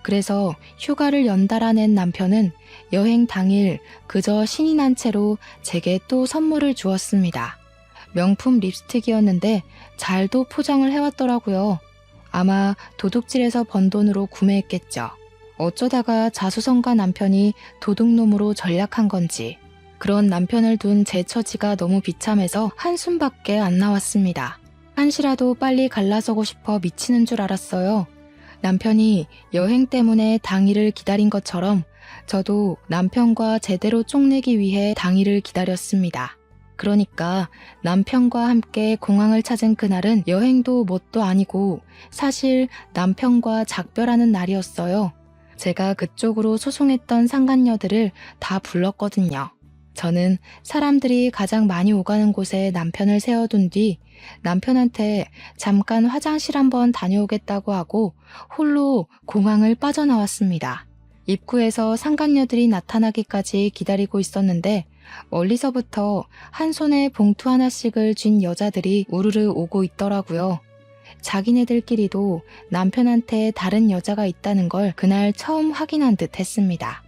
그래서 휴가를 연달아 낸 남편은 여행 당일 그저 신이 난 채로 제게 또 선물을 주었습니다. 명품 립스틱이었는데 잘도 포장을 해왔더라고요. 아마 도둑질에서 번 돈으로 구매했겠죠. 어쩌다가 자수성가 남편이 도둑놈으로 전략한 건지 그런 남편을 둔 제 처지가 너무 비참해서 한숨밖에 안 나왔습니다. 한시라도 빨리 갈라서고 싶어 미치는 줄 알았어요. 남편이 여행 때문에 당일을 기다린 것처럼 저도 남편과 제대로 쪽내기 위해 당일을 기다렸습니다. 그러니까 남편과 함께 공항을 찾은 그날은 여행도 뭣도 아니고 사실 남편과 작별하는 날이었어요. 제가 그쪽으로 소송했던 상간녀들을 다 불렀거든요. 저는 사람들이 가장 많이 오가는 곳에 남편을 세워둔 뒤 남편한테 잠깐 화장실 한번 다녀오겠다고 하고 홀로 공항을 빠져나왔습니다. 입구에서 상간녀들이 나타나기까지 기다리고 있었는데 멀리서부터 한 손에 봉투 하나씩을 쥔 여자들이 우르르 오고 있더라고요. 자기네들끼리도 남편한테 다른 여자가 있다는 걸 그날 처음 확인한 듯 했습니다.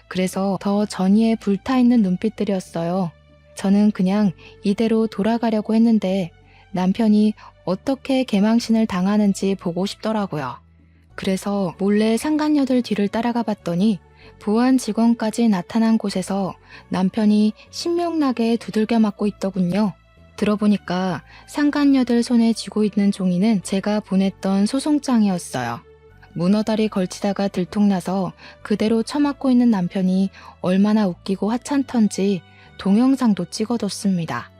그래서 더 전이에 불타있는 눈빛들이었어요. 저는 그냥 이대로 돌아가려고 했는데 남편이 어떻게 개망신을 당하는지 보고 싶더라고요. 그래서 몰래 상간녀들 뒤를 따라가 봤더니 보안 직원까지 나타난 곳에서 남편이 신명나게 두들겨 맞고 있더군요. 들어보니까 상간녀들 손에 쥐고 있는 종이는 제가 보냈던 소송장이었어요. 문어다리 걸치다가 들통나서 그대로 처맞고 있는 남편이 얼마나 웃기고 하찮던지 동영상도 찍어뒀습니다.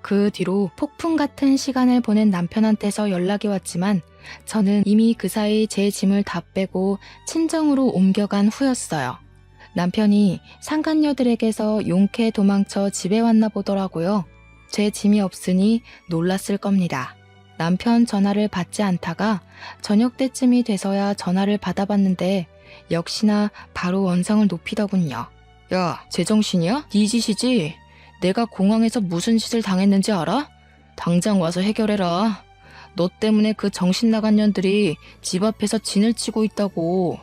그 뒤로 폭풍 같은 시간을 보낸 남편한테서 연락이 왔지만 저는 이미 그 사이 제 짐을 다 빼고 친정으로 옮겨간 후였어요. 남편이 상간녀들에게서 용케 도망쳐 집에 왔나 보더라고요. 제 짐이 없으니 놀랐을 겁니다. 남편 전화를 받지 않다가 저녁 때쯤이 돼서야 전화를 받아봤는데 역시나 바로 원성을 높이더군요. 야, 제정신이야? 네 짓이지? 내가 공항에서 무슨 짓을 당했는지 알아? 당장 와서 해결해라. 너 때문에 그 정신 나간 년들이 집 앞에서 진을 치고 있다고.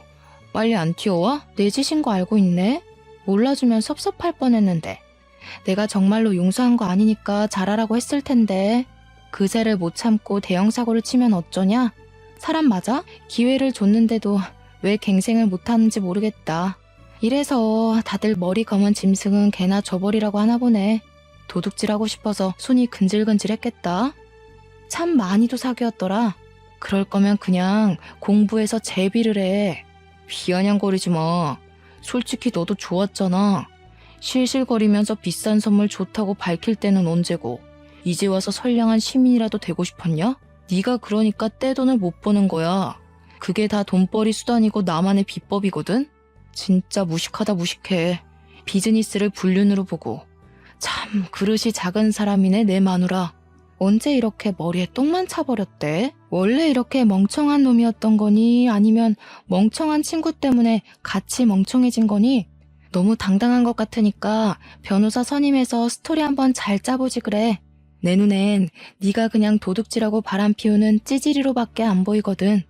빨리 안 튀어와? 내 짓인 거 알고 있네? 몰라주면 섭섭할 뻔했는데. 내가 정말로 용서한 거 아니니까 잘하라고 했을 텐데. 그새를 못 참고 대형 사고를 치면 어쩌냐? 사람 맞아? 기회를 줬는데도 왜 갱생을 못하는지 모르겠다. 이래서 다들 머리 검은 짐승은 개나 줘버리라고 하나 보네. 도둑질하고 싶어서 손이 근질근질했겠다. 참 많이도 사귀었더라. 그럴 거면 그냥 공부해서 제비를 해. 비아냥거리지 마. 솔직히 너도 좋았잖아. 실실거리면서 비싼 선물 좋다고 밝힐 때는 언제고. 이제 와서 선량한 시민이라도 되고 싶었냐? 네가 그러니까 떼돈을 못 버는 거야. 그게 다 돈벌이 수단이고 나만의 비법이거든? 진짜 무식하다 무식해. 비즈니스를 불륜으로 보고 참 그릇이 작은 사람이네 내 마누라. 언제 이렇게 머리에 똥만 차버렸대? 원래 이렇게 멍청한 놈이었던 거니? 아니면 멍청한 친구 때문에 같이 멍청해진 거니? 너무 당당한 것 같으니까 변호사 선임해서 스토리 한번 잘 짜보지 그래. 내 눈엔 네가 그냥 도둑질하고 바람 피우는 찌질이로밖에 안 보이거든.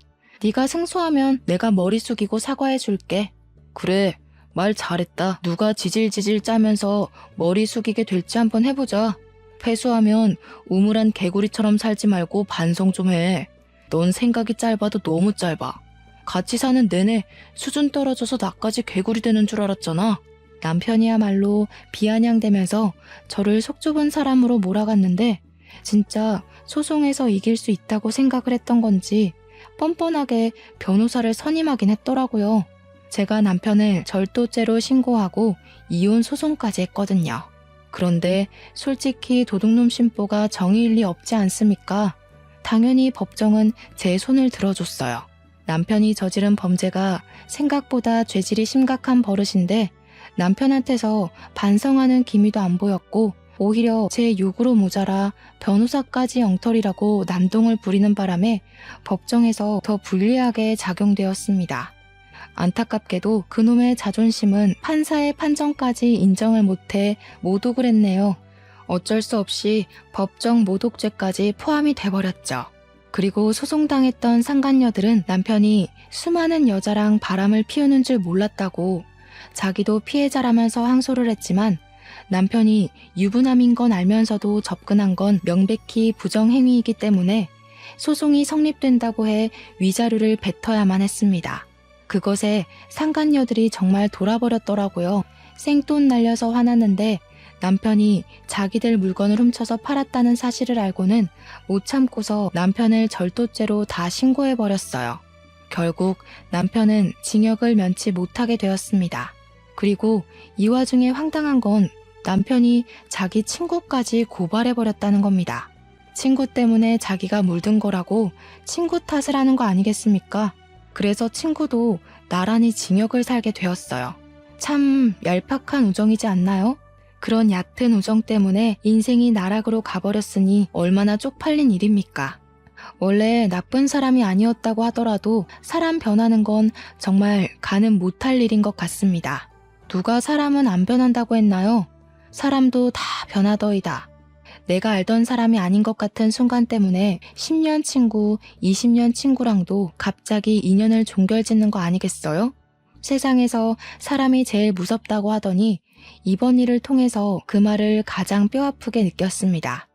네가 승소하면 내가 머리 숙이고 사과해줄게. 그래, 말 잘했다. 누가 지질지질 짜면서 머리 숙이게 될지 한번 해보자. 패소하면 우물한 개구리처럼 살지 말고 반성 좀 해. 넌 생각이 짧아도 너무 짧아. 같이 사는 내내 수준 떨어져서 나까지 개구리 되는 줄 알았잖아. 남편이야말로 비아냥대면서 저를 속 좁은 사람으로 몰아갔는데 진짜 소송에서 이길 수 있다고 생각을 했던 건지 뻔뻔하게 변호사를 선임하긴 했더라고요. 제가 남편을 절도죄로 신고하고 이혼 소송까지 했거든요. 그런데 솔직히 도둑놈 심보가 정의일 리 없지 않습니까? 당연히 법정은 제 손을 들어줬어요. 남편이 저지른 범죄가 생각보다 죄질이 심각한 버릇인데 남편한테서 반성하는 기미도 안 보였고 오히려 제 요구로 모자라 변호사까지 엉터리라고 난동을 부리는 바람에 법정에서 더 불리하게 작용되었습니다. 안타깝게도 그놈의 자존심은 판사의 판정까지 인정을 못해 모독을 했네요. 어쩔 수 없이 법정 모독죄까지 포함이 돼버렸죠. 그리고 소송당했던 상간녀들은 남편이 수많은 여자랑 바람을 피우는 줄 몰랐다고 자기도 피해자라면서 항소를 했지만 남편이 유부남인 건 알면서도 접근한 건 명백히 부정행위이기 때문에 소송이 성립된다고 해 위자료를 뱉어야만 했습니다. 그것에 상간녀들이 정말 돌아버렸더라고요. 생돈 날려서 화났는데 남편이 자기들 물건을 훔쳐서 팔았다는 사실을 알고는 못 참고서 남편을 절도죄로 다 신고해버렸어요. 결국 남편은 징역을 면치 못하게 되었습니다. 그리고 이 와중에 황당한 건 남편이 자기 친구까지 고발해버렸다는 겁니다. 친구 때문에 자기가 물든 거라고 친구 탓을 하는 거 아니겠습니까? 그래서 친구도 나란히 징역을 살게 되었어요. 참 얄팍한 우정이지 않나요? 그런 얕은 우정 때문에 인생이 나락으로 가버렸으니 얼마나 쪽팔린 일입니까? 원래 나쁜 사람이 아니었다고 하더라도 사람 변하는 건 정말 가늠 못할 일인 것 같습니다. 누가 사람은 안 변한다고 했나요? 사람도 다 변하더이다. 내가 알던 사람이 아닌 것 같은 순간 때문에 10년 친구, 20년 친구랑도 갑자기 인연을 종결짓는 거 아니겠어요? 세상에서 사람이 제일 무섭다고 하더니 이번 일을 통해서 그 말을 가장 뼈아프게 느꼈습니다.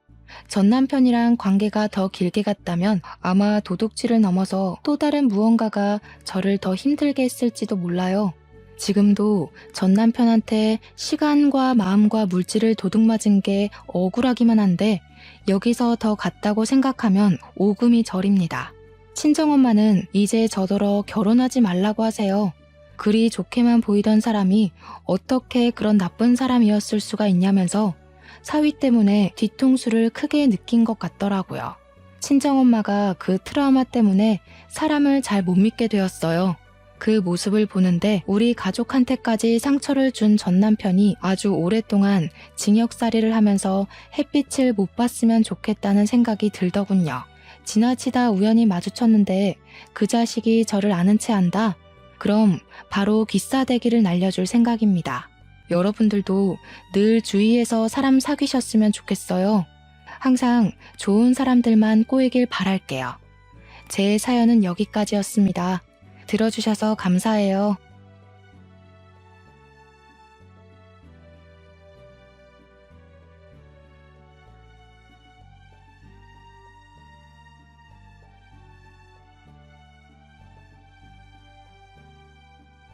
전 남편이랑 관계가 더 길게 갔다면 아마 도둑질을 넘어서 또 다른 무언가가 저를 더 힘들게 했을지도 몰라요. 지금도 전 남편한테 시간과 마음과 물질을 도둑맞은 게 억울하기만 한데 여기서 더 갔다고 생각하면 오금이 저립니다. 친정엄마는 이제 저더러 결혼하지 말라고 하세요. 그리 좋게만 보이던 사람이 어떻게 그런 나쁜 사람이었을 수가 있냐면서 사위 때문에 뒤통수를 크게 느낀 것 같더라고요. 친정엄마가 그 트라우마 때문에 사람을 잘 못 믿게 되었어요. 그 모습을 보는데 우리 가족한테까지 상처를 준 전 남편이 아주 오랫동안 징역살이를 하면서 햇빛을 못 봤으면 좋겠다는 생각이 들더군요. 지나치다 우연히 마주쳤는데 그 자식이 저를 아는 채 안다? 그럼 바로 귀싸대기를 날려줄 생각입니다. 여러분들도 늘 주위에서 사람 사귀셨으면 좋겠어요. 항상 좋은 사람들만 꼬이길 바랄게요. 제 사연은 여기까지였습니다. 들어주셔서 감사해요.